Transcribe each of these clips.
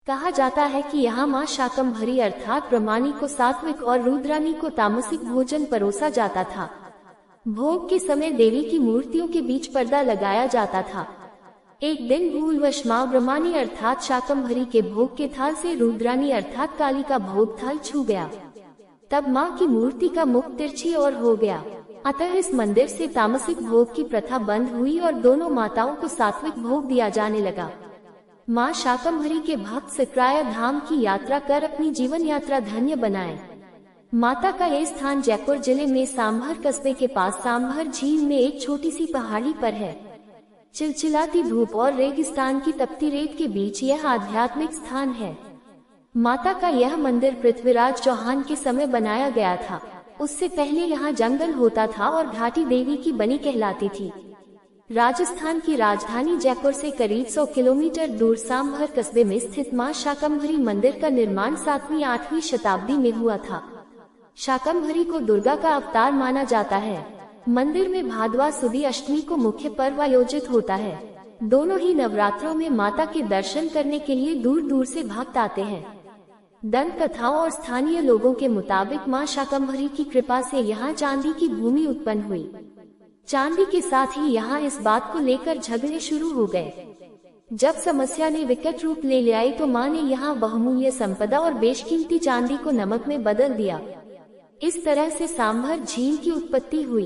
कहा जाता है कि यहाँ माँ शाकंभरी अर्थात ब्रह्मानी को सात्विक और रुद्रानी को तामसिक भोजन परोसा जाता था। भोग के समय देवी की मूर्तियों के बीच पर्दा लगाया जाता था। एक दिन भूलवश माँ ब्रह्मानी अर्थात शाकंभरी के भोग के थाल से रुद्रानी अर्थात काली का भोग थाल छू गया। तब माँ की मूर्ति का मुख तिरछी और हो गया। अतः इस मंदिर से तामसिक भोग की प्रथा बंद हुई और दोनों माताओं को सात्विक भोग दिया जाने लगा। माँ शाकंभरी के भक्त सकराया धाम की यात्रा कर अपनी जीवन यात्रा धन्य बनाए। माता का ये स्थान जयपुर जिले में सांभर कस्बे के पास सांभर झील में एक छोटी सी पहाड़ी पर है। चिलचिलाती धूप और रेगिस्तान की तपती रेत के बीच यह आध्यात्मिक स्थान है। माता का यह मंदिर पृथ्वीराज चौहान के समय बनाया गया था। उससे पहले यहाँ जंगल होता था और घाटी देवी की बनी कहलाती थी। राजस्थान की राजधानी जयपुर से करीब 100 किलोमीटर दूर सांभर कस्बे में स्थित मां शाकंभरी मंदिर का निर्माण 7वीं-8वीं शताब्दी में हुआ था। शाकंभरी को दुर्गा का अवतार माना जाता है। मंदिर में भादवा सुदी अष्टमी को मुख्य पर्व आयोजित होता है। दोनों ही नवरात्रों में माता के दर्शन करने के लिए दूर दूर से भक्त आते हैं। दंत कथाओं और स्थानीय लोगों के मुताबिक मां शाकंभरी की कृपा से यहाँ चांदी की भूमि उत्पन्न हुई। चांदी के साथ ही यहाँ इस बात को लेकर झगड़े शुरू हो गए। जब समस्या ने विकट रूप ले लिया तो माँ ने यहाँ बहुमूल्य संपदा और बेशकीमती चांदी को नमक में बदल दिया। इस तरह से सांभर झील की उत्पत्ति हुई।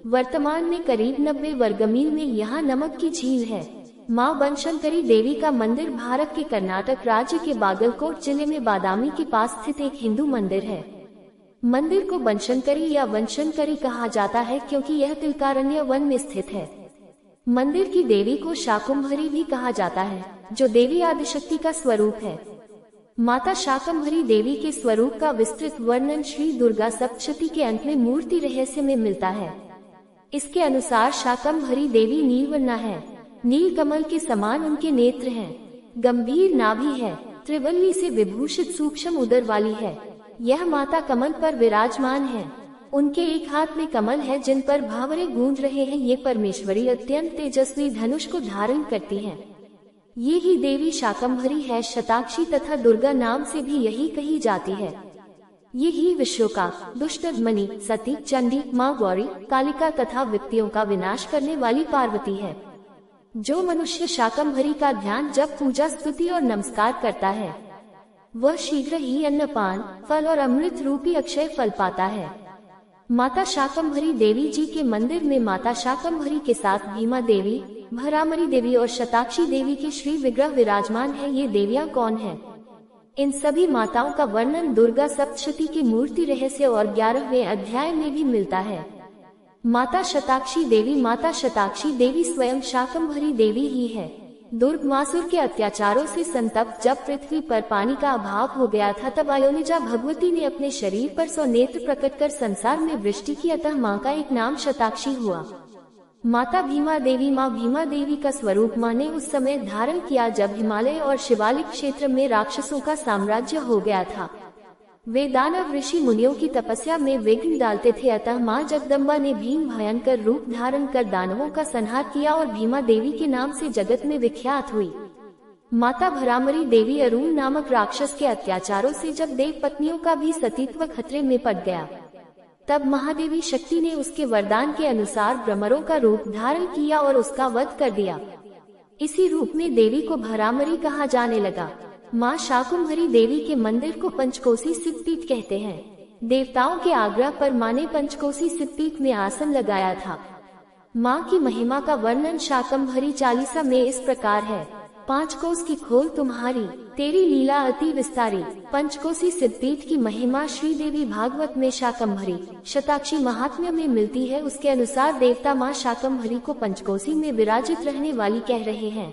वर्तमान में करीब 90 वर्गमील में यहाँ नमक की झील है। माँ बनशंकरी देवी का मंदिर भारत के कर्नाटक राज्य के बागलकोट जिले में बादामी के पास स्थित एक हिंदू मंदिर है। मंदिर को बनशंकरी या वनशंकरी कहा जाता है क्योंकि यह तिलकारण्य वन में स्थित है। मंदिर की देवी को शाकंभरी भी कहा जाता है, जो देवी आदिशक्ति का स्वरूप है। माता शाकंभरी देवी के स्वरूप का विस्तृत वर्णन श्री दुर्गा सप्तशती के अंत में मूर्ति रहस्य में मिलता है। इसके अनुसार शाकंभरी देवी नीलवर्णा है। नील कमल के समान उनके नेत्र हैं। गंभीर नाभि है। त्रिवल्ली से विभूषित सूक्ष्म उदर वाली है। यह माता कमल पर विराजमान है। उनके एक हाथ में कमल है जिन पर भावरे गूंज रहे हैं। ये परमेश्वरी अत्यंत तेजस्वी धनुष को धारण करती हैं। ये ही देवी शाकंभरी है। शताक्षी तथा दुर्गा नाम से भी यही कही जाती है। ये ही विश्वका, दुष्टदमनी, सती, चंडी, माँ गौरी, कालिका तथा विपत्तियों का विनाश करने वाली पार्वती है। जो मनुष्य शाकंभरी का ध्यान, जप, पूजा, स्तुति और नमस्कार करता है, वह शीघ्र ही अन्नपान, फल और अमृत रूपी अक्षय फल पाता है। माता शाकंभरी देवी जी के मंदिर में माता शाकंभरी के साथ भीमा देवी, भरामरी देवी और शताक्षी देवी के श्री विग्रह विराजमान है। ये देवियां कौन हैं? इन सभी माताओं का वर्णन दुर्गा सप्तशती की मूर्ति रहस्य और 11वें अध्याय में भी मिलता है। माता शताक्षी देवी स्वयं शाकंभरी देवी ही है। दुर्गमासुर के अत्याचारों से संतप्त जब पृथ्वी पर पानी का अभाव हो गया था, तब अयोनिजा भगवती ने अपने शरीर पर 100 नेत्र प्रकट कर संसार में वृष्टि की। अतः माँ का एक नाम शताक्षी हुआ। माता भीमा देवी का स्वरूप माँ ने उस समय धारण किया जब हिमालय और शिवालिक क्षेत्र में राक्षसों का साम्राज्य हो गया था। वे दानव ऋषि मुनियों की तपस्या में विघ्न डालते थे। अतः माँ जगदम्बा ने भीम भयंकर रूप धारण कर दानवों का संहार किया और भीमा देवी के नाम से जगत में विख्यात हुई। माता भरामरी देवी अरुण नामक राक्षस के अत्याचारों से जब देव पत्नियों का भी सतीत्व खतरे में पड़ गया, तब महादेवी शक्ति ने उसके वरदान के अनुसार भ्रमरों का रूप धारण किया और उसका वध कर दिया। इसी रूप में देवी को भरामरी कहा जाने लगा। माँ शाकंभरी देवी के मंदिर को पंचकोसी सिद्धपीठ कहते हैं। देवताओं के आग्रह पर माँ ने पंचकोसी सिद्धपीठ में आसन लगाया था। माँ की महिमा का वर्णन शाकंभरी चालीसा में इस प्रकार है। 5 कोस की खोल तुम्हारी, तेरी लीला अति विस्तारी। पंचकोसी सिद्धपीठ की महिमा श्रीदेवी भागवत में शाकंभरी शताक्षी महात्म्य में मिलती है। उसके अनुसार देवता माँ शाकंभरी को पंचकोसी में विराजित रहने वाली कह रहे हैं।